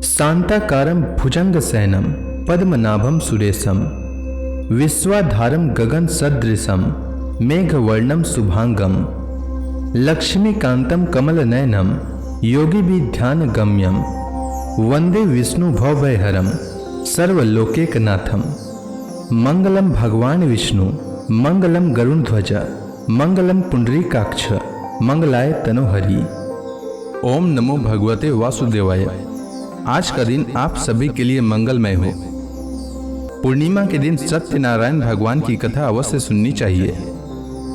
शांताकारं भुजंगशयनं पद्मनाभं सुरेशं विश्वाधारं गगनसदृशं मेघवर्णं शुभांगं लक्ष्मीकान्तं कमलनयनं योगिभिर्ध्यानगम्यं वन्दे विष्णु भवभयहरं सर्वलोकैकनाथं। मंगलम भगवान विष्णु, मंगलम गरुड़ध्वज, मंगलम पुंडरीकाक्ष, मंगलाय तनोहरि। ओम नमो भगवते वासुदेवाय। आज का दिन आप सभी के लिए मंगलमय हो। पूर्णिमा के दिन सत्यनारायण भगवान की कथा अवश्य सुननी चाहिए,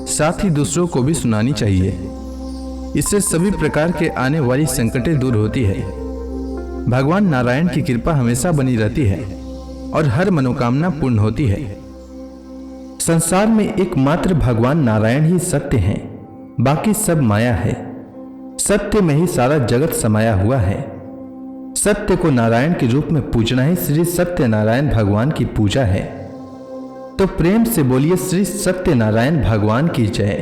साथ ही दूसरों को भी सुनानी चाहिए। इससे सभी प्रकार के आने वाली संकटें दूर होती है। भगवान नारायण की कृपा हमेशा बनी रहती है और हर मनोकामना पूर्ण होती है। संसार में एकमात्र भगवान नारायण ही सत्य हैं, बाकी सब माया है। सत्य में ही सारा जगत समाया हुआ है। सत्य को नारायण के रूप में पूजना ही श्री सत्यनारायण भगवान की पूजा है। तो प्रेम से बोलिए श्री सत्यनारायण भगवान की जय।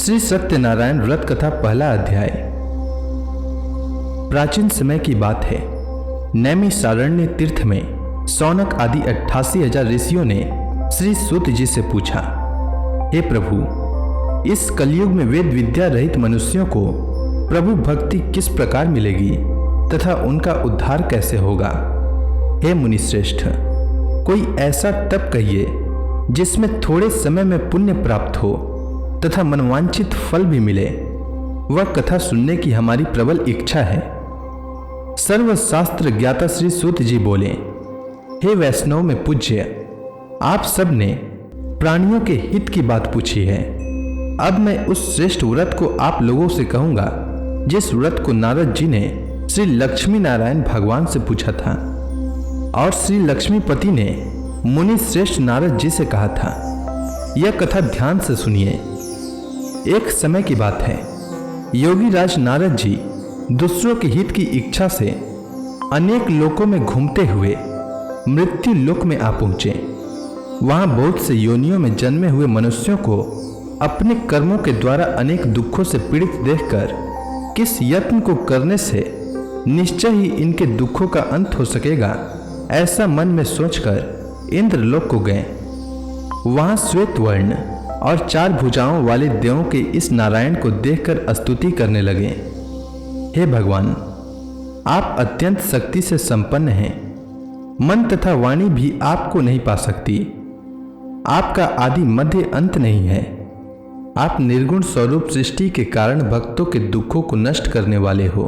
श्री सत्यनारायण व्रत कथा पहला अध्याय। प्राचीन समय की बात है। नैमिषारण्य तीर्थ में शौनक आदि 88,000 ऋषियों ने श्री सूत जी से पूछा, हे प्रभु, इस कलयुग में वेद विद्या रहित मनुष्यों को प्रभु भक्ति किस प्रकार मिलेगी तथा उनका उद्धार कैसे होगा। हे मुनिश्रेष्ठ, कोई ऐसा तप कहिए जिसमें थोड़े समय में पुण्य प्राप्त हो तथा मनवांछित फल भी मिले। वह कथा सुनने की हमारी प्रबल इच्छा है। सर्वशास्त्र ज्ञाता श्री सूत जी बोले, हे वैष्णव में पूज्य, आप सब ने प्राणियों के हित की बात पूछी है। अब मैं उस श्रेष्ठ व्रत को आप लोगों से कहूंगा जिस व्रत को नारद जी ने श्री लक्ष्मी नारायण भगवान से पूछा था और श्री लक्ष्मीपति ने मुनि श्रेष्ठ नारद जी से कहा था। यह कथा ध्यान से सुनिए। एक समय की बात है। योगी राज नारद जी दूसरों के हित की इच्छा से अनेक लोकों में घूमते हुए मृत्यु लोक में आ पहुंचे। वहां बहुत से योनियों में जन्मे हुए मनुष्यों को अपने कर्मों के द्वारा अनेक दुखों से पीड़ित देखकर किस यत्न को करने से निश्चय ही इनके दुखों का अंत हो सकेगा, ऐसा मन में सोचकर इंद्रलोक को गए। वहां श्वेत वर्ण और 4 भुजाओं वाले देवों के इस नारायण को देखकर स्तुति करने लगे। हे भगवान, आप अत्यंत शक्ति से संपन्न हैं। मन तथा वाणी भी आपको नहीं पा सकती। आपका आदि मध्य अंत नहीं है। आप निर्गुण स्वरूप सृष्टि के कारण भक्तों के दुखों को नष्ट करने वाले हो।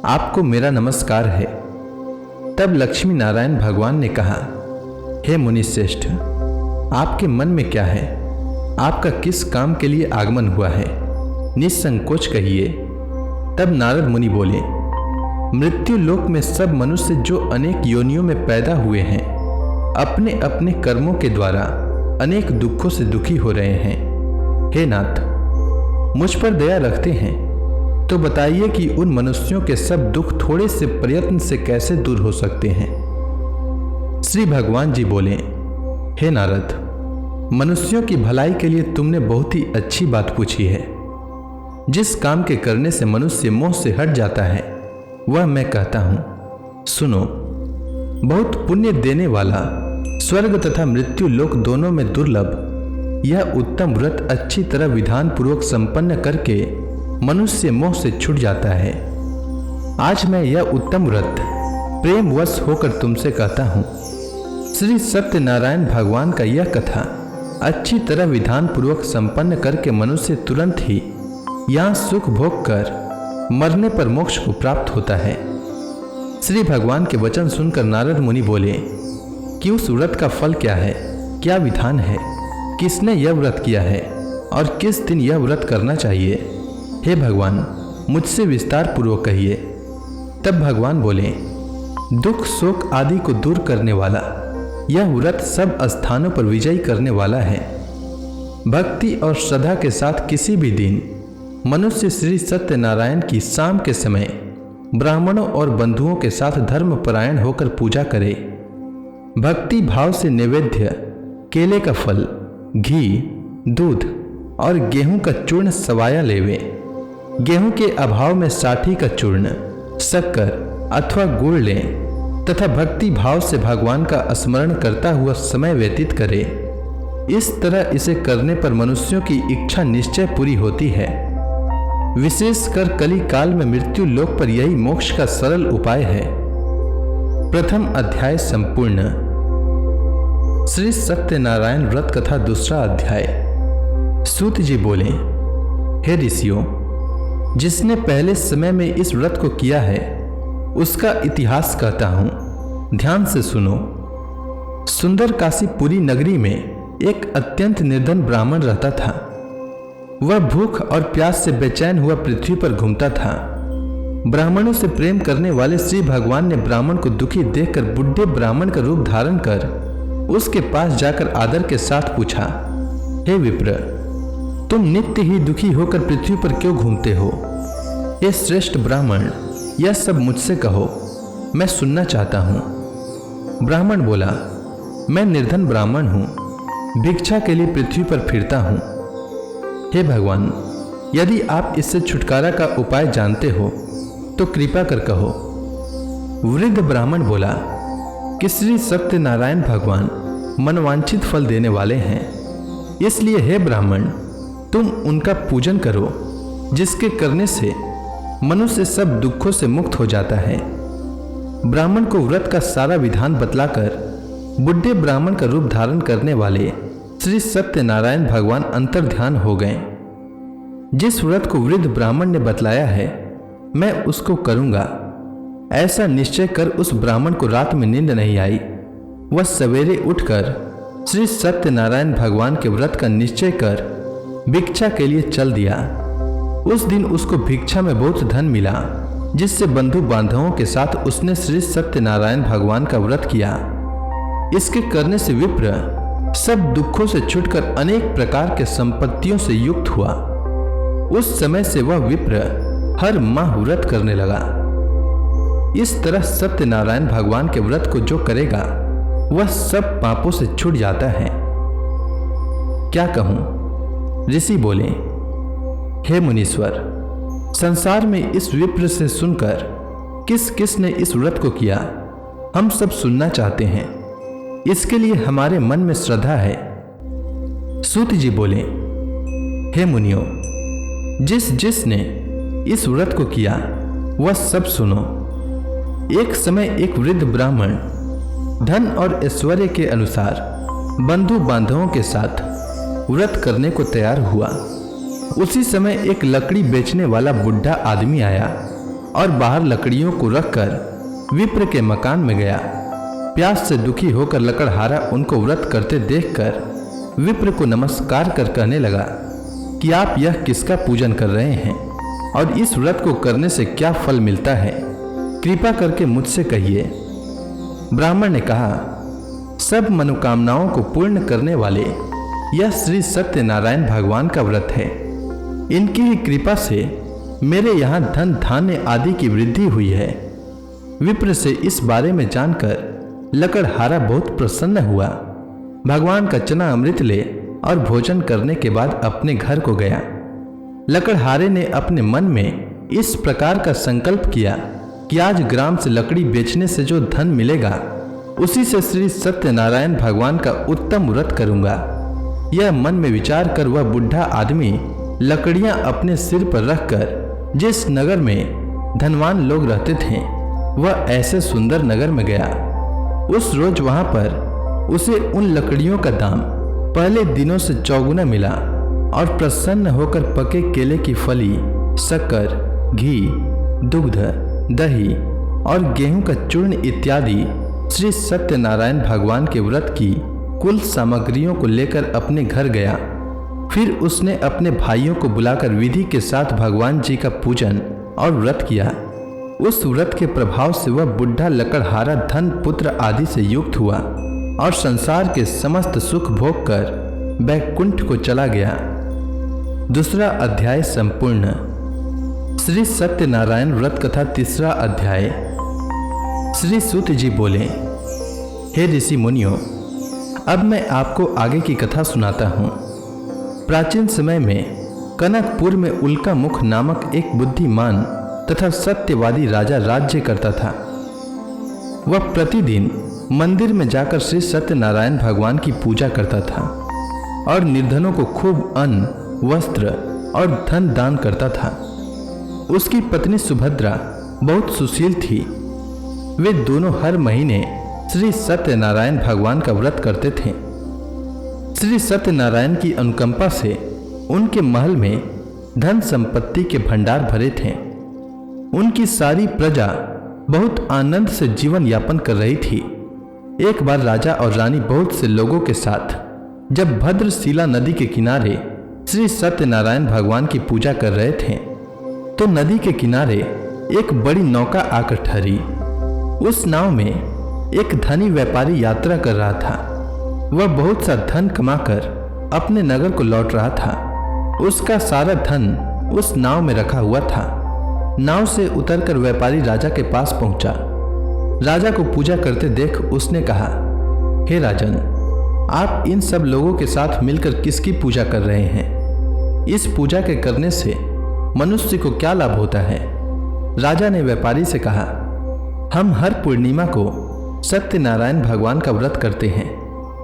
आपको मेरा नमस्कार है। तब लक्ष्मी नारायण भगवान ने कहा, हे मुनिश्रेष्ठ, आपके मन में क्या है? आपका किस काम के लिए आगमन हुआ है? निसंकोच कहिए। तब नारद मुनि बोले, मृत्यु लोक में सब मनुष्य जो अनेक योनियों में पैदा हुए हैं, अपने अपने कर्मों के द्वारा अनेक दुखों से दुखी हो रहे हैं। हे नाथ, मुझ पर दया रखते हैं तो बताइए कि उन मनुष्यों के सब दुख थोड़े से प्रयत्न से कैसे दूर हो सकते हैं। श्री भगवान जी बोले, हे नारद, मनुष्यों की भलाई के लिए तुमने बहुत ही अच्छी बात पूछी है। जिस काम के करने से मनुष्य मोह से हट जाता है वह मैं कहता हूं, सुनो। बहुत पुण्य देने वाला, स्वर्ग तथा मृत्यु लोक दोनों में दुर्लभ यह उत्तम व्रत अच्छी तरह विधान पूर्वक संपन्न करके मनुष्य मोह से छूट जाता है। आज मैं यह उत्तम व्रत प्रेमवश होकर तुमसे कहता हूं। श्री सत्यनारायण भगवान का यह कथा अच्छी तरह विधान पूर्वक संपन्न करके मनुष्य तुरंत ही यहाँ सुख भोग कर मरने पर मोक्ष को प्राप्त होता है। श्री भगवान के वचन सुनकर नारद मुनि बोले कि उस व्रत का फल क्या है, क्या विधान है, किसने यह व्रत किया है और किस दिन यह व्रत करना चाहिए। हे भगवान, मुझसे विस्तार पूर्वक कहिए। तब भगवान बोले, दुख शोक आदि को दूर करने वाला यह व्रत सब स्थानों पर विजयी करने वाला है। भक्ति और श्रद्धा के साथ किसी भी दिन मनुष्य श्री सत्यनारायण की शाम के समय ब्राह्मणों और बंधुओं के साथ धर्मपरायण होकर पूजा करे। भक्ति भाव से नैवेद्य केले का फल, घी, दूध और गेहूं का चूर्ण सवाया लेवे। गेहूं के अभाव में साठी का चूर्ण, शक्कर अथवा गुड़ लें तथा भक्ति भाव से भगवान का स्मरण करता हुआ समय व्यतीत करें। इस तरह इसे करने पर मनुष्यों की इच्छा निश्चय पूरी होती है। विशेषकर कली काल में मृत्यु लोक पर यही मोक्ष का सरल उपाय है। प्रथम अध्याय संपूर्ण। श्री सत्यनारायण व्रत कथा दूसरा अध्याय। सूत जी बोले, हे ऋषियों, जिसने पहले समय में इस व्रत को किया है उसका इतिहास कहता हूं, ध्यान से सुनो। सुंदर काशीपुरी नगरी में एक अत्यंत निर्धन ब्राह्मण रहता था। वह भूख और प्यास से बेचैन हुआ पृथ्वी पर घूमता था। ब्राह्मणों से प्रेम करने वाले श्री भगवान ने ब्राह्मण को दुखी देखकर बुढ़े ब्राह्मण का रूप धारण कर उसके पास जाकर आदर के साथ पूछा, हे विप्र, तुम नित्य ही दुखी होकर पृथ्वी पर क्यों घूमते हो? हे श्रेष्ठ ब्राह्मण, यह सब मुझसे कहो, मैं सुनना चाहता हूं। ब्राह्मण बोला, मैं निर्धन ब्राह्मण हूं, भिक्षा के लिए पृथ्वी पर फिरता हूं। हे भगवान, यदि आप इससे छुटकारा का उपाय जानते हो तो कृपा कर कहो। वृद्ध ब्राह्मण बोला कि श्री सत्यनारायण भगवान मनवांछित फल देने वाले हैं, इसलिए हे ब्राह्मण, तुम उनका पूजन करो, जिसके करने से मनुष्य सब दुखों से मुक्त हो जाता है। ब्राह्मण को व्रत का सारा विधान बतलाकर बुढ़े ब्राह्मण का रूप धारण करने वाले श्री सत्यनारायण भगवान अंतर्ध्यान हो गए। जिस व्रत को वृद्ध ब्राह्मण ने बतलाया है मैं उसको करूंगा, ऐसा निश्चय कर उस ब्राह्मण को रात में नींद नहीं आई। वह सवेरे उठकर श्री सत्यनारायण भगवान के व्रत का निश्चय कर भिक्षा के लिए चल दिया। उस दिन उसको भिक्षा में बहुत धन मिला, जिससे बंधु बांधवों के साथ उसने श्री सत्यनारायण भगवान का व्रत किया। इसके करने से विप्र सब दुखों से छुटकर अनेक प्रकार के संपत्तियों से युक्त हुआ। उस समय से वह विप्र हर माह व्रत करने लगा। इस तरह सत्यनारायण भगवान के व्रत को जो करेगा वह सब पापों से छूट जाता है। क्या कहूं? ऋषि बोले, हे मुनीश्वर, संसार में इस विप्र से सुनकर किस किस ने इस व्रत को किया हम सब सुनना चाहते हैं। इसके लिए हमारे मन में श्रद्धा है। सूत जी बोले, हे मुनियों, जिसने इस व्रत को किया वह सब सुनो। एक समय एक वृद्ध ब्राह्मण धन और ऐश्वर्य के अनुसार बंधु बांधवों के साथ व्रत करने को तैयार हुआ। उसी समय एक लकड़ी बेचने वाला बुढ़ा आदमी आया और बाहर लकड़ियों को रखकर विप्र के मकान में गया। प्यास से दुखी होकर लकड़हारा उनको व्रत करते देखकर विप्र को नमस्कार कर कहने लगा कि आप यह किसका पूजन कर रहे हैं और इस व्रत को करने से क्या फल मिलता है, कृपा करके मुझसे कहिए। ब्राह्मण ने कहा, सब मनोकामनाओं को पूर्ण करने वाले यह श्री सत्यनारायण भगवान का व्रत है। इनकी ही कृपा से मेरे यहाँ धन धान्य आदि की वृद्धि हुई है। विप्र से इस बारे में जानकर लकड़हारा बहुत प्रसन्न हुआ। भगवान का चना अमृत ले और भोजन करने के बाद अपने घर को गया। लकड़हारे ने अपने मन में इस प्रकार का संकल्प किया कि आज ग्राम से लकड़ी बेचने से जो धन मिलेगा उसी से श्री सत्यनारायण भगवान का उत्तम व्रत करूंगा। यह मन में विचार कर वह बुढ़ा आदमी लकड़ियां अपने सिर पर रखकर जिस नगर में धनवान लोग रहते थे वह ऐसे सुंदर नगर में गया। उस रोज वहां पर उसे उन लकड़ियों का दाम पहले दिनों से चौगुना मिला और प्रसन्न होकर पके केले की फली, शक्कर, घी, दुग्ध, दही और गेहूं का चूर्ण इत्यादि श्री सत्यनारायण भगवान के व्रत की कुल सामग्रियों को लेकर अपने घर गया। फिर उसने अपने भाइयों को बुलाकर विधि के साथ भगवान जी का पूजन और व्रत किया। उस व्रत के प्रभाव से वह बुढ़ा लकड़हारा धन पुत्र आदि से युक्त हुआ और संसार के समस्त सुख भोग कर बैकुंठ को चला गया। दूसरा अध्याय संपूर्ण। श्री सत्यनारायण व्रत कथा तीसरा अध्याय। श्री सूत जी बोले, हे ऋषि मुनियों, अब मैं आपको आगे की कथा सुनाता हूँ। प्राचीन समय में कनकपुर में उल्का मुख नामक एक बुद्धिमान तथा सत्यवादी राजा राज्य करता था। वह प्रतिदिन मंदिर में जाकर श्री सत्यनारायण भगवान की पूजा करता था और निर्धनों को खूब अन्न, वस्त्र और धन दान करता था। उसकी पत्नी सुभद्रा बहुत सुशील थी। वे दोनों हर महीने श्री सत्यनारायण भगवान का व्रत करते थे। श्री सत्यनारायण की अनुकंपा से उनके महल में धन संपत्ति के भंडार भरे थे। उनकी सारी प्रजा बहुत आनंद से जीवन यापन कर रही थी। एक बार राजा और रानी बहुत से लोगों के साथ जब भद्रशिला नदी के किनारे श्री सत्यनारायण भगवान की पूजा कर रहे थे तो नदी के किनारे एक बड़ी नौका आकर ठहरी। उस नाव में एक धनी व्यापारी यात्रा कर रहा था। वह बहुत सा धन कमाकर अपने नगर को लौट रहा था। उसका सारा धन उस नाव में रखा हुआ था। नाव से उतरकर व्यापारी राजा के पास पहुंचा। राजा को पूजा करते देख उसने कहा, हे राजन, आप इन सब लोगों के साथ मिलकर किसकी पूजा कर रहे हैं? इस पूजा के करने से मनुष्य को क्या लाभ होता है? राजा ने व्यापारी से कहा, हम हर पूर्णिमा को सत्यनारायण भगवान का व्रत करते हैं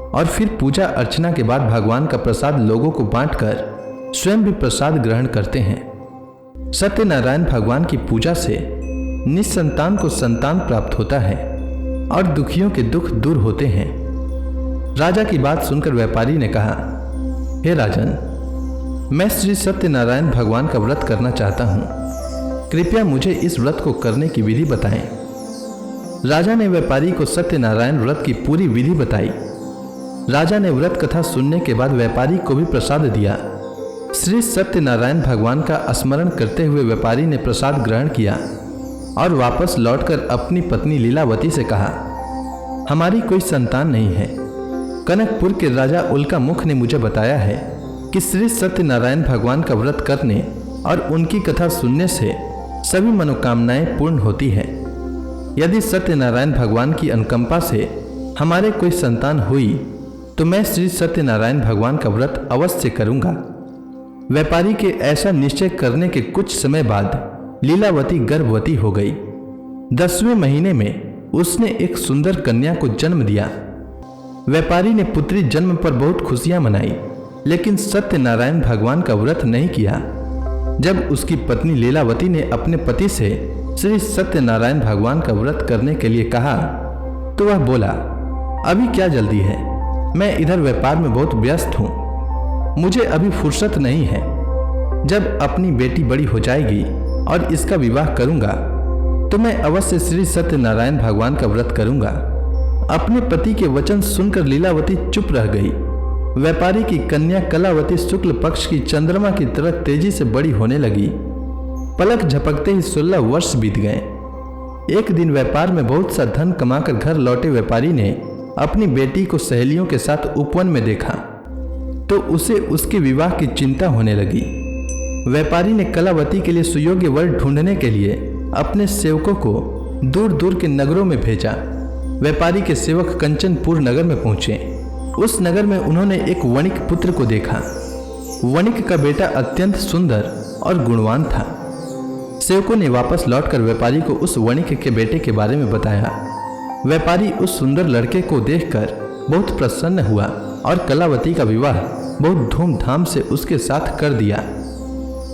और फिर पूजा अर्चना के बाद भगवान का प्रसाद लोगों को बांटकर स्वयं भी प्रसाद ग्रहण करते हैं। सत्यनारायण भगवान की पूजा से निसंतान को संतान प्राप्त होता है और दुखियों के दुख दूर होते हैं। राजा की बात सुनकर व्यापारी ने कहा, हे राजन, मैं श्री सत्यनारायण भगवान का व्रत करना चाहता हूँ। कृपया मुझे इस व्रत को करने की विधि बताएं। राजा ने व्यापारी को सत्यनारायण व्रत की पूरी विधि बताई। राजा ने व्रत कथा सुनने के बाद व्यापारी को भी प्रसाद दिया। श्री सत्यनारायण भगवान का स्मरण करते हुए व्यापारी ने प्रसाद ग्रहण किया और वापस लौटकर अपनी पत्नी लीलावती से कहा, हमारी कोई संतान नहीं है। कनकपुर के राजा उल्का मुख ने मुझे बताया है कि श्री सत्यनारायण भगवान का व्रत करने और उनकी कथा सुनने से सभी मनोकामनाएं पूर्ण होती है। यदि सत्यनारायण भगवान की अनुकंपा से हमारे कोई संतान हुई तो मैं श्री सत्यनारायण भगवान का व्रत अवश्य करूंगा। व्यापारी के ऐसा निश्चय करने के कुछ समय बाद लीलावती गर्भवती हो गई। 10वें महीने में उसने एक सुंदर कन्या को जन्म दिया। व्यापारी ने पुत्री जन्म पर बहुत खुशियां मनाई, लेकिन सत्यनारायण भगवान का व्रत नहीं किया। जब उसकी पत्नी लीलावती ने अपने पति से श्री सत्यनारायण भगवान का व्रत करने के लिए कहा तो वह बोला, अभी क्या जल्दी है, मैं इधर व्यापार में बहुत व्यस्त हूँ, मुझे अभी फुर्सत नहीं है। जब अपनी बेटी बड़ी हो जाएगी और इसका विवाह करूंगा तो मैं अवश्य श्री सत्यनारायण भगवान का व्रत करूंगा। अपने पति के वचन सुनकर लीलावती चुप रह गई। व्यापारी की कन्या कलावती शुक्ल पक्ष की चंद्रमा की तरह तेजी से बड़ी होने लगी। पलक झपकते ही 16 वर्ष बीत गए। एक दिन व्यापार में बहुत सा धन कमाकर घर लौटे व्यापारी ने अपनी बेटी को सहेलियों के साथ उपवन में देखा तो उसे उसके विवाह की चिंता होने लगी। व्यापारी ने कलावती के लिए सुयोग्य वर ढूंढने के लिए अपने सेवकों को दूर दूर के नगरों में भेजा। व्यापारी के सेवक कंचनपुर नगर में पहुंचे। उस नगर में उन्होंने एक वणिक पुत्र को देखा। वणिक का बेटा अत्यंत सुंदर और गुणवान था। सेवकों ने वापस लौटकर व्यापारी को उस वणिक के बेटे के बारे में बताया। व्यापारी उस सुंदर लड़के को देखकर बहुत प्रसन्न हुआ और कलावती का विवाह बहुत धूमधाम से उसके साथ कर दिया।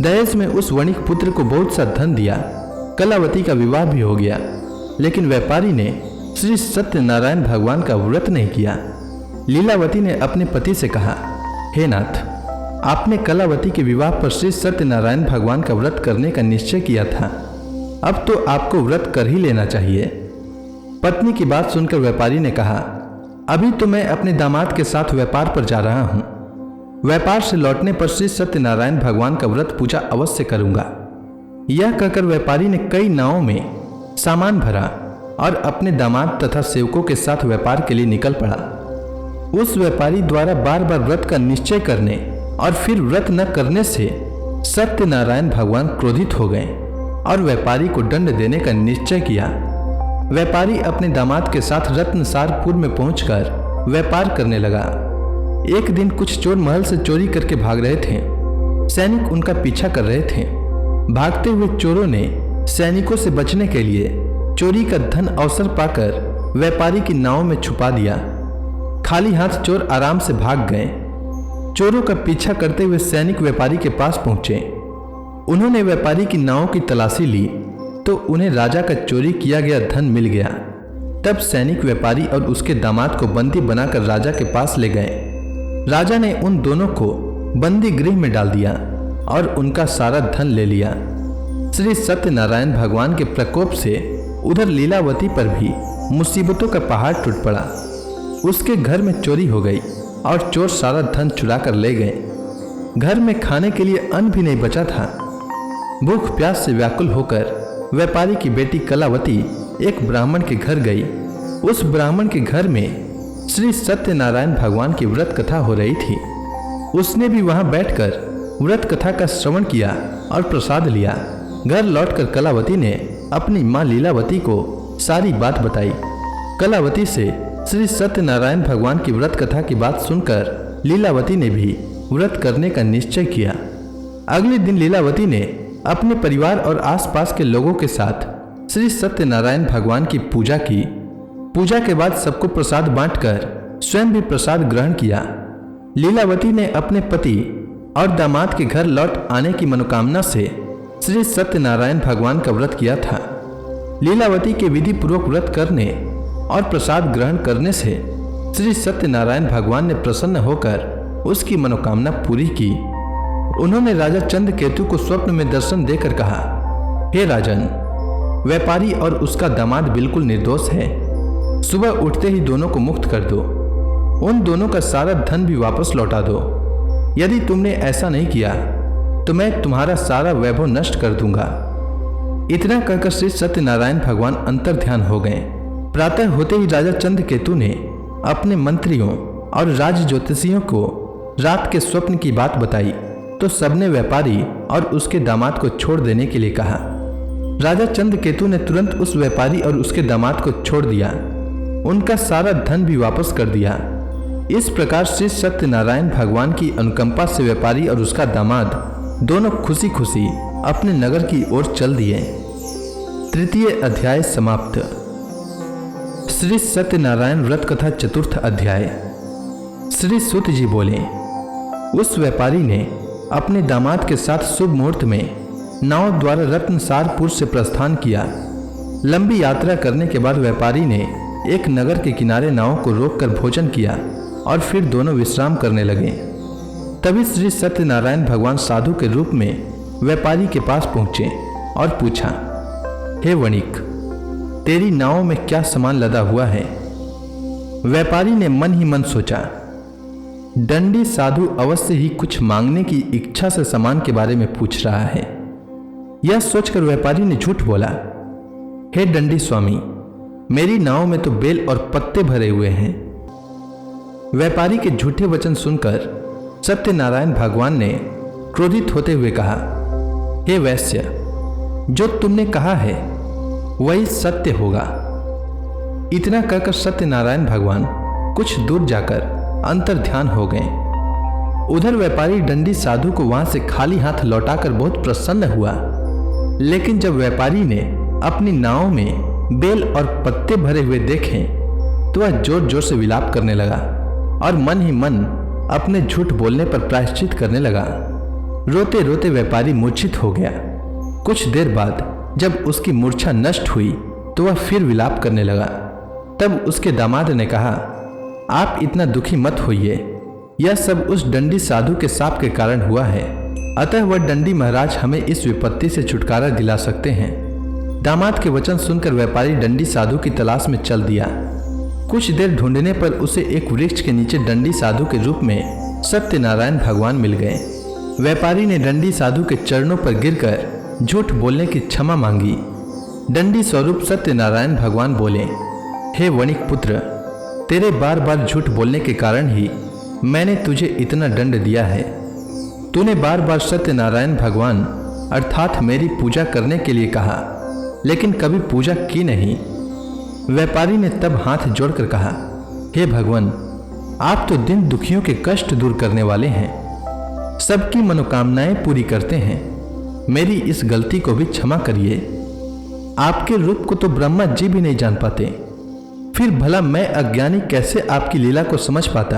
दहेज में उस वणिक पुत्र को बहुत सा धन दिया। कलावती का विवाह भी हो गया, लेकिन व्यापारी ने श्री सत्यनारायण भगवान का व्रत नहीं किया। लीलावती ने अपने पति से कहा, हे नाथ, आपने कलावती के विवाह पर श्री सत्यनारायण भगवान का व्रत करने का निश्चय किया था, अब तो आपको व्रत कर ही लेना चाहिए। पत्नी की बात सुनकर व्यापारी ने कहा, अभी तो मैं अपने दामाद के साथ व्यापार पर जा रहा हूँ। व्यापार से लौटने पर श्री सत्यनारायण भगवान का व्रत पूजा अवश्य करूंगा। यह कहकर व्यापारी ने कई नावों में सामान भरा और अपने दामाद तथा सेवकों के साथ व्यापार के लिए निकल पड़ा। उस व्यापारी द्वारा बार बार व्रत का निश्चय करने और फिर व्रत न करने से सत्यनारायण भगवान क्रोधित हो गए और व्यापारी को दंड देने का निश्चय किया। व्यापारी अपने दामाद के साथ रत्नसारपुर में पहुंचकर व्यापार करने लगा। एक दिन कुछ चोर महल से चोरी करके भाग रहे थे। सैनिक उनका पीछा कर रहे थे। भागते हुए चोरों ने सैनिकों से बचने के लिए चोरी का धन अवसर पाकर व्यापारी की नाव में छुपा दिया। खाली हाथ चोर आराम से भाग गए। चोरों का पीछा करते हुए सैनिक व्यापारी के पास पहुंचे। उन्होंने व्यापारी की नाव की तलाशी ली तो उन्हें राजा का चोरी किया गया धन मिल गया। तब सैनिक व्यापारी और उसके दामाद को बंदी बनाकर राजा के पास ले गए। राजा ने उन दोनों को बंदी गृह में डाल दिया और उनका सारा धन ले लिया। श्री सत्यनारायण भगवान के प्रकोप से उधर लीलावती पर भी मुसीबतों का पहाड़ टूट पड़ा। उसके घर में चोरी हो गई और चोर सारा धन चुरा कर ले गए। घर में खाने के लिए अन्न भी नहीं बचा था। भूख प्यास से व्याकुल होकर व्यापारी की बेटी कलावती एक ब्राह्मण के घर गई। उस ब्राह्मण के घर में श्री सत्यनारायण भगवान की व्रत कथा हो रही थी। उसने भी वहां बैठकर व्रत कथा का श्रवण किया और प्रसाद लिया। घर लौटकर कलावती ने अपनी मां लीलावती को सारी बात बताई। कलावती से श्री सत्यनारायण भगवान की व्रत कथा की बात सुनकर लीलावती ने भी व्रत करने का निश्चय किया। अगले दिन लीलावती ने अपने परिवार और आसपास के लोगों के साथ श्री सत्यनारायण भगवान की पूजा की। पूजा के बाद सबको प्रसाद बांटकर स्वयं भी प्रसाद ग्रहण किया। लीलावती ने अपने पति और दामाद के घर लौट आने की मनोकामना से श्री सत्यनारायण भगवान का व्रत किया था। लीलावती के विधि पूर्वक व्रत करने और प्रसाद ग्रहण करने से श्री सत्यनारायण भगवान ने प्रसन्न होकर उसकी मनोकामना पूरी की। उन्होंने राजा चंद्रकेतु को स्वप्न में दर्शन देकर कहा, हे राजन, व्यापारी और उसका दामाद बिल्कुल निर्दोष है। सुबह उठते ही दोनों को मुक्त कर दो। उन दोनों का सारा धन भी वापस लौटा दो। यदि तुमने ऐसा नहीं किया तो मैं तुम्हारा सारा वैभव नष्ट कर दूंगा। इतना कहकर श्री सत्यनारायण भगवान अंतर ध्यान हो गए। प्रातः होते ही राजा चंद्रकेतु ने अपने मंत्रियों और राज ज्योतिषियों को रात के स्वप्न की बात बताई तो सबने व्यापारी और उसके दामाद को छोड़ देने के लिए कहा। राजा चंद्रकेतु ने तुरंत उस व्यापारी और उसके दामाद को छोड़ दिया। उनका सारा धन भी वापस कर दिया। इस प्रकार श्री सत्यनारायण भगवान की अनुकंपा से व्यापारी और उसका दामाद दोनों खुशी खुशी अपने नगर की ओर चल दिए। तृतीय अध्याय समाप्त। श्री सत्यनारायण व्रत कथा चतुर्थ अध्याय। श्री सूत जी बोले, उस व्यापारी ने अपने दामाद के साथ शुभ मुहूर्त में नाव द्वारा रत्नसारपुर से प्रस्थान किया। लंबी यात्रा करने के बाद व्यापारी ने एक नगर के किनारे नाव को रोककर भोजन किया और फिर दोनों विश्राम करने लगे। तभी श्री सत्यनारायण भगवान साधु के रूप में व्यापारी के पास पहुंचे और पूछा, हे वणिक, तेरी नाव में क्या सामान लदा हुआ है? व्यापारी ने मन ही मन सोचा, दंडी साधु अवश्य ही कुछ मांगने की इच्छा से सामान के बारे में पूछ रहा है। यह सोचकर व्यापारी ने झूठ बोला, हे दंडी स्वामी, मेरी नाव में तो बेल और पत्ते भरे हुए हैं। व्यापारी के झूठे वचन सुनकर सत्यनारायण भगवान ने क्रोधित होते हुए कहा, हे वैश्य, जो तुमने कहा है वही सत्य होगा। इतना कहकर सत्यनारायण भगवान कुछ दूर जाकर अंतर ध्यान हो गए। उधर व्यापारी दंडी साधु को वहां से खाली हाथ लौटाकर बहुत प्रसन्न हुआ। लेकिन जब व्यापारी ने अपनी नाव में बेल और पत्ते भरे हुए देखे तो वह जोर जोर से विलाप करने लगा और मन ही मन अपने झूठ बोलने पर प्रायश्चित करने लगा। रोते रोते व्यापारी मूर्छित हो गया। कुछ देर बाद जब उसकी मूर्छा नष्ट हुई तो वह फिर विलाप करने लगा। तब उसके दामाद ने कहा, आप इतना दुखी मत होइए, यह सब उस दंडी साधु के शाप के कारण हुआ है। अतः वह दंडी महाराज हमें इस विपत्ति से छुटकारा दिला सकते हैं। दामाद के वचन सुनकर व्यापारी दंडी साधु की तलाश में चल दिया। कुछ देर ढूंढने पर उसे एक वृक्ष के नीचे दंडी साधु के रूप में सत्यनारायण भगवान मिल गए। व्यापारी ने दंडी साधु के चरणों पर गिरकर झूठ बोलने की क्षमा मांगी। दंडी स्वरूप सत्यनारायण भगवान बोले, हे वणिक पुत्र, तेरे बार बार झूठ बोलने के कारण ही मैंने तुझे इतना दंड दिया है। तूने बार बार सत्यनारायण भगवान अर्थात मेरी पूजा करने के लिए कहा, लेकिन कभी पूजा की नहीं। व्यापारी ने तब हाथ जोड़कर कहा, हे भगवान, आप तो दिन दुखियों के कष्ट दूर करने वाले हैं, सबकी मनोकामनाएं पूरी करते हैं। मेरी इस गलती को भी क्षमा करिए। आपके रूप को तो ब्रह्मा जी भी नहीं जान पाते, फिर भला मैं अज्ञानी कैसे आपकी लीला को समझ पाता।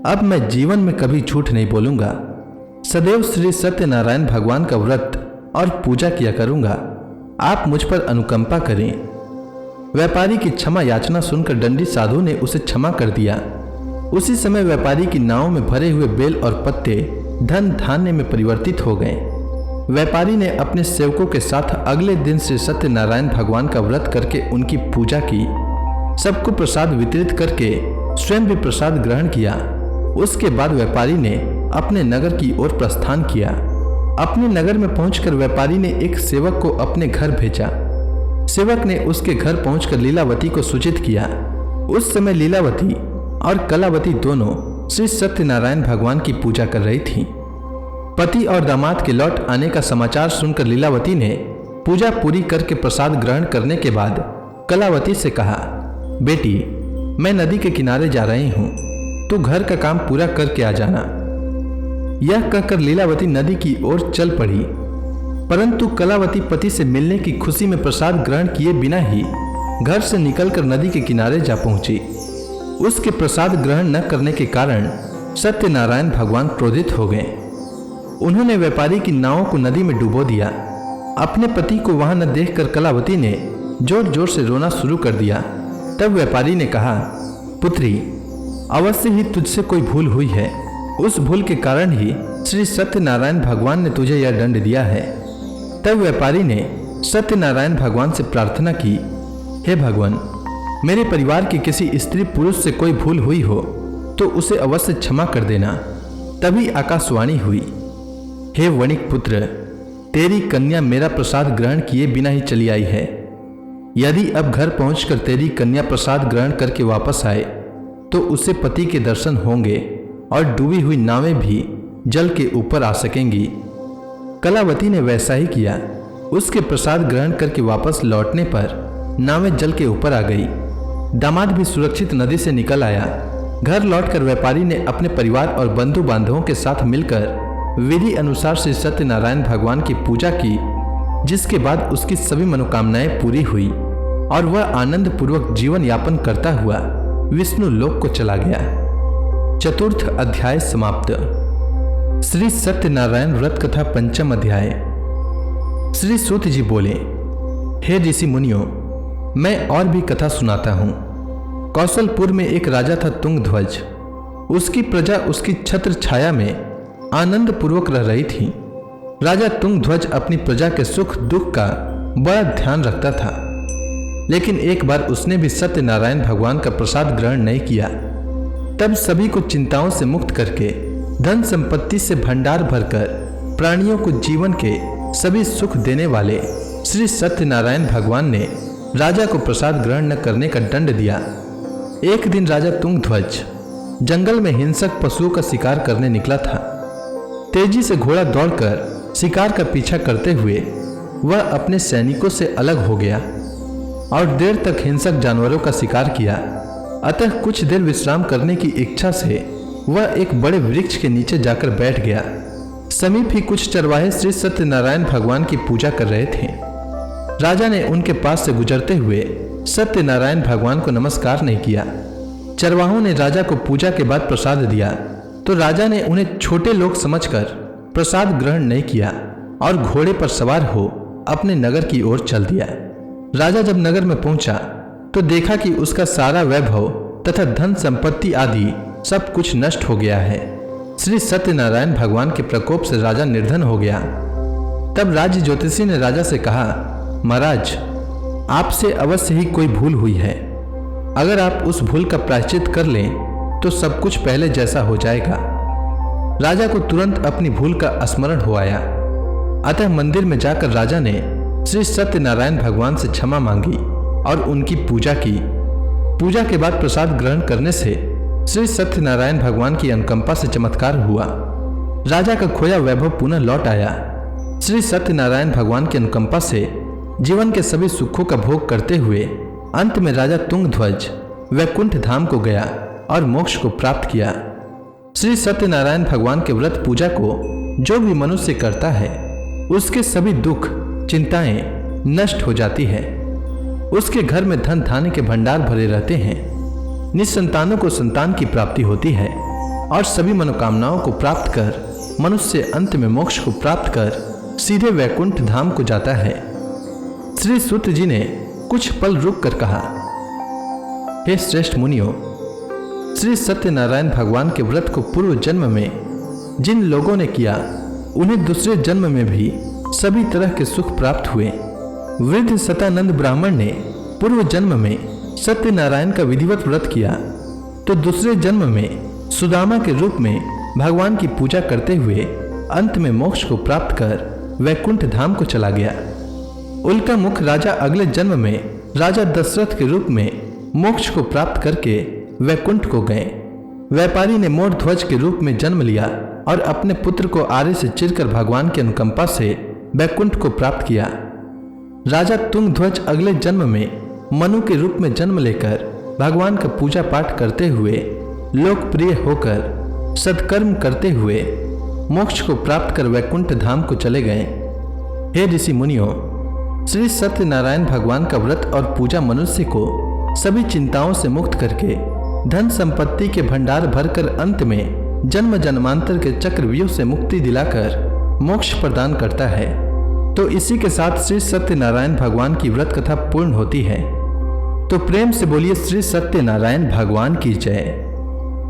अब मैं जीवन में कभी झूठ नहीं बोलूंगा, सदैव श्री सत्यनारायण भगवान का व्रत और पूजा किया करूंगा। आप मुझ पर अनुकंपा करें। व्यापारी की क्षमा याचना सुनकर दंडी साधु ने उसे क्षमा कर दिया। उसी समय व्यापारी की नाव में भरे हुए बेल और पत्ते धन धान्य में परिवर्तित हो गए। व्यापारी ने अपने सेवकों के साथ अगले दिन श्री सत्यनारायण भगवान का व्रत करके उनकी पूजा की। सबको प्रसाद वितरित करके स्वयं भी प्रसाद ग्रहण किया। उसके बाद व्यापारी ने अपने नगर की ओर प्रस्थान किया। अपने नगर में पहुंचकर व्यापारी ने एक सेवक को अपने घर भेजा। सेवक ने उसके घर पहुंचकर लीलावती को सूचित किया। उस समय लीलावती और कलावती दोनों श्री सत्यनारायण भगवान की पूजा कर रही थीं। पति और दामाद के लौट आने का समाचार सुनकर लीलावती ने पूजा पूरी करके प्रसाद ग्रहण करने के बाद कलावती से कहा, बेटी, मैं नदी के किनारे जा रही हूँ, तू घर का काम पूरा करके आ जाना। यह कहकर लीलावती नदी की ओर चल पड़ी, परंतु कलावती पति से मिलने की खुशी में प्रसाद ग्रहण किए बिना ही घर से निकलकर नदी के किनारे जा पहुंची। उसके प्रसाद ग्रहण न करने के कारण सत्यनारायण भगवान क्रोधित हो गए। उन्होंने व्यापारी की नाव को नदी में डुबो दिया। अपने पति को वहां न देखकर कलावती ने जोर जोर से रोना शुरू कर दिया। तब व्यापारी ने कहा, पुत्री, अवश्य ही तुझसे कोई भूल हुई है। उस भूल के कारण ही श्री सत्यनारायण भगवान ने तुझे यह दंड दिया है। तब व्यापारी ने सत्यनारायण भगवान से प्रार्थना की, हे भगवान, मेरे परिवार के किसी स्त्री पुरुष से कोई भूल हुई हो तो उसे अवश्य क्षमा कर देना। तभी आकाशवाणी हुई, हे वणिक पुत्र, तेरी कन्या मेरा प्रसाद ग्रहण किए बिना ही चली आई है। यदि अब घर पहुंचकर तेरी कन्या प्रसाद ग्रहण करके वापस आए तो उसे पति के दर्शन होंगे और डूबी हुई नावें भी जल के ऊपर आ सकेंगी। कलावती ने वैसा ही किया। उसके प्रसाद ग्रहण करके वापस लौटने पर नावें जल के ऊपर आ गई। दामाद भी सुरक्षित नदी से निकल आया। घर लौटकर व्यापारी ने अपने परिवार और बंधु बांधवों के साथ मिलकर विधि अनुसार श्री सत्यनारायण भगवान की पूजा की, जिसके बाद उसकी सभी मनोकामनाएं पूरी हुई और वह आनंद पूर्वक जीवन यापन करता हुआ विष्णु लोक को चला गया। चतुर्थ अध्याय समाप्त। श्री सत्यनारायण व्रत कथा पंचम अध्याय। श्री सूत जी बोले, हे ऋषि मुनियों, मैं और भी कथा सुनाता हूँ। कौशलपुर में एक राजा था तुंगध्वज। उसकी प्रजा उसकी छत्र छाया में आनंद पूर्वक रह रही थी। राजा तुंगध्वज अपनी प्रजा के सुख दुख का बड़ा ध्यान रखता था, लेकिन एक बार उसने भी सत्यनारायण भगवान का प्रसाद ग्रहण नहीं किया। तब सभी को चिंताओं से मुक्त करके धन संपत्ति से भंडार भरकर प्राणियों को जीवन के सभी सुख देने वाले श्री सत्यनारायण भगवान ने राजा को प्रसाद ग्रहण न करने का दंड दिया। एक दिन राजा तुंगध्वज जंगल में हिंसक पशुओं का शिकार करने निकला था। तेजी से घोड़ा दौड़कर शिकार का पीछा करते हुए वह अपने सैनिकों से अलग हो गया और देर तक हिंसक जानवरों का शिकार किया। अतः कुछ देर विश्राम करने की इच्छा से वह एक बड़े वृक्ष के नीचे जाकर बैठ गया। समीप ही कुछ चरवाहे श्री सत्यनारायण भगवान की पूजा कर रहे थे। राजा ने उनके पास से गुजरते हुए सत्यनारायण भगवान को नमस्कार नहीं किया। चरवाहों ने राजा को पूजा के बाद प्रसाद दिया तो राजा ने उन्हें छोटे लोग समझकर प्रसाद ग्रहण नहीं किया और घोड़े पर सवार हो अपने नगर की ओर चल दिया। राजा जब नगर में पहुंचा तो देखा कि उसका सारा वैभव तथा धन संपत्ति आदि सब कुछ नष्ट हो गया है। श्री सत्यनारायण भगवान के प्रकोप से राजा निर्धन हो गया। तब राज्य ज्योतिषी ने राजा से कहा, महाराज, आपसे अवश्य ही कोई भूल हुई है। अगर आप उस भूल का प्रायश्चित कर लें तो सब कुछ पहले जैसा हो जाएगा। राजा को तुरंत अपनी भूल का स्मरण हो आया। अतः मंदिर में जाकर राजा ने श्री सत्यनारायण भगवान से क्षमा मांगी और उनकी पूजा की। पूजा के बाद प्रसाद ग्रहण करने से श्री सत्यनारायण भगवान की अनुकंपा से चमत्कार हुआ। राजा का खोया वैभव पुनः लौट आया। श्री सत्यनारायण भगवान की अनुकंपा से जीवन के सभी सुखों का भोग करते हुए अंत में राजा तुंगध्वज वैकुंठ धाम को गया और मोक्ष को प्राप्त किया। श्री सत्यनारायण भगवान के व्रत पूजा को जो भी मनुष्य करता है उसके सभी दुख, चिंताएं नष्ट हो जाती है। उसके घर में धन धान्य के भंडार भरे रहते हैं। निसंतानों को संतान की प्राप्ति होती है और सभी मनोकामनाओं को प्राप्त कर मनुष्य अंत में मोक्ष को प्राप्त कर सीधे वैकुंठ धाम को जाता है। श्री सूत जी ने कुछ पल रुक कर कहा, हे श्रेष्ठ मुनियों, श्री सत्यनारायण भगवान के व्रत को पूर्व जन्म में जिन लोगों ने किया उन्हें दूसरे जन्म में भी सभी तरह के सुख प्राप्त हुए। वृद्ध सतानंद ब्राह्मण ने पूर्व जन्म में सत्यनारायण का विधिवत व्रत किया तो दूसरे जन्म में सुदामा के रूप में भगवान की पूजा करते हुए अंत में मोक्ष को प्राप्त कर वैकुंठ धाम को चला गया। उल्का मुख राजा अगले जन्म में राजा दशरथ के रूप में मोक्ष को प्राप्त करके वैकुंठ को गए। व्यापारी ने मोर ध्वज के रूप में जन्म लिया और अपने पुत्र को आरे से चिरकर भगवान की अनुकंपा से वैकुंठ को प्राप्त किया। राजा तुंग ध्वज अगले जन्म में मनु के रूप में जन्म लेकर भगवान का पूजा पाठ करते हुए लोकप्रिय होकर सत्कर्म करते हुए मोक्ष को प्राप्त कर वैकुंठ धाम को चले गए। हे ऋषि मुनियों, श्री सत्यनारायण भगवान का व्रत और पूजा मनुष्य को सभी चिंताओं से मुक्त करके धन संपत्ति के भंडार भरकर अंत में जन्म जन्मांतर के चक्रव्यूह से मुक्ति दिलाकर मोक्ष प्रदान करता है। तो इसी के साथ श्री सत्यनारायण भगवान की व्रत कथा पूर्ण होती है। तो प्रेम से बोलिए श्री सत्यनारायण भगवान की जय।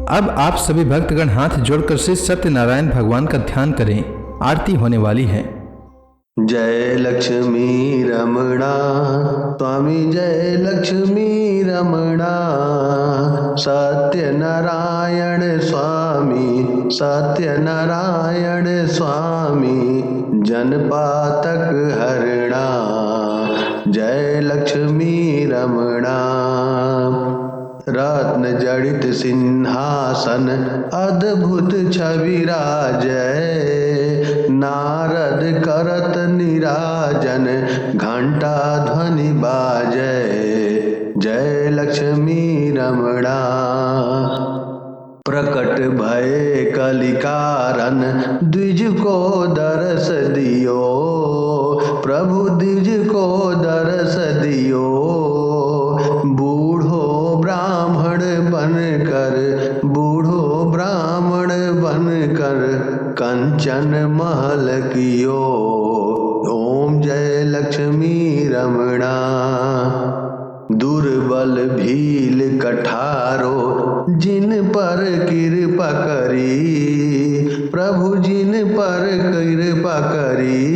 अब आप सभी भक्तगण हाथ जोड़कर श्री सत्यनारायण भगवान का ध्यान करें, आरती होने वाली है। जय लक्ष्मी रमणा स्वामी, जय लक्ष्मी रमणा, सत्यनारायण स्वामी, सत्यनारायण स्वामी, जनपातक हरणा, जय लक्ष्मी रमणा। रत्न जड़ित सिंहासन अद्भुत छवि राजय, नारद करत निराजन घंटा ध्वनि बाजय, जय लक्ष्मी रमणा। प्रकट भय कलिकारन द्विज को दरस दियो, प्रभु द्विज को दरस दियो, बूढ़ो ब्राह्मण बनकर, बूढ़ो ब्राह्मण बनकर कंचन महल कियो, ओम जय लक्ष्मी रमणा। दुर्बल भील कठारो जिन पर कृपा करी, प्रभु जिन पर कृपा करी,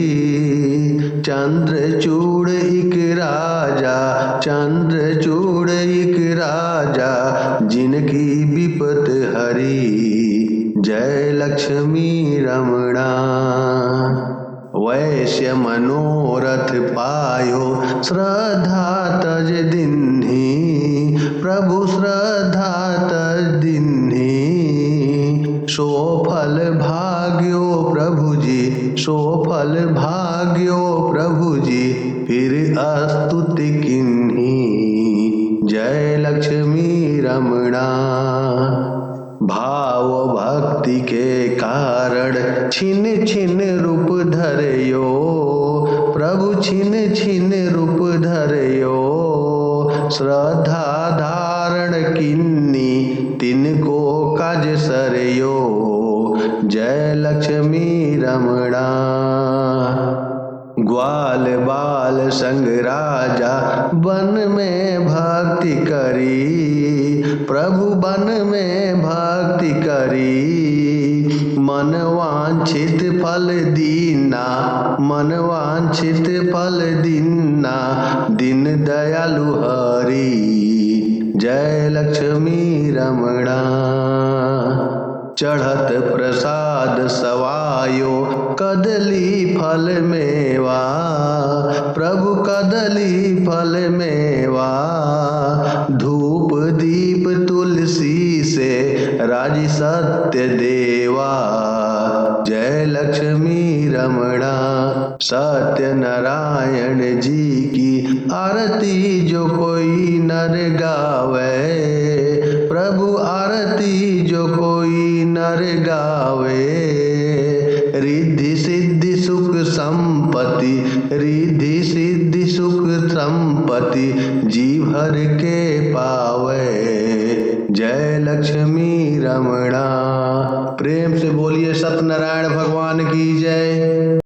चंद्रचूड़ इक राजा, चंद्रचूड़ इक राजा, जिनकी विपत हरी, जय लक्ष्मी रमणा। वैश्य मनोरथ पायो श्रद्धा तज दिन्ही, प्रभु श्रद्धा तज दिन्ही, सो फल भाग्यो प्रभु जी, सो फल भाग्यो प्रभु जी, फिर स्तुति किन्ही, जय लक्ष्मी रमणा। भाव भक्ति के कारण छिन छिन रूप धरयो, प्रभु छिन छिन रूप धरयो, श्रद्धा धारण किन्नी तिनको काज सरयो, जय लक्ष्मी रमणा। ग्वाल बाल संग राजा वन में भक्ति करी, प्रभु वन में भक्ति करी, मन वांछित फल दीना, मन वांछित फल दीना, दिन दयालु हरि, जय लक्ष्मी रमणा। चढ़त प्रसाद सवायो कदली फल मेवा, प्रभु कदली फल मेवा, धूप दीप तुलसी से राजी सत्य देवा, जय लक्ष्मी रमणा। सत्यनारायण जी की आरती जो कोई नर गावे, प्रभु आरती जो कोई नर गावे, रिद्धि सिद्धि सुख संपत्ति, रिद्धि सिद्धि पति जी भर के पावे। जय लक्ष्मी रमणा। प्रेम से बोलिए सत्यनारायण भगवान की जय।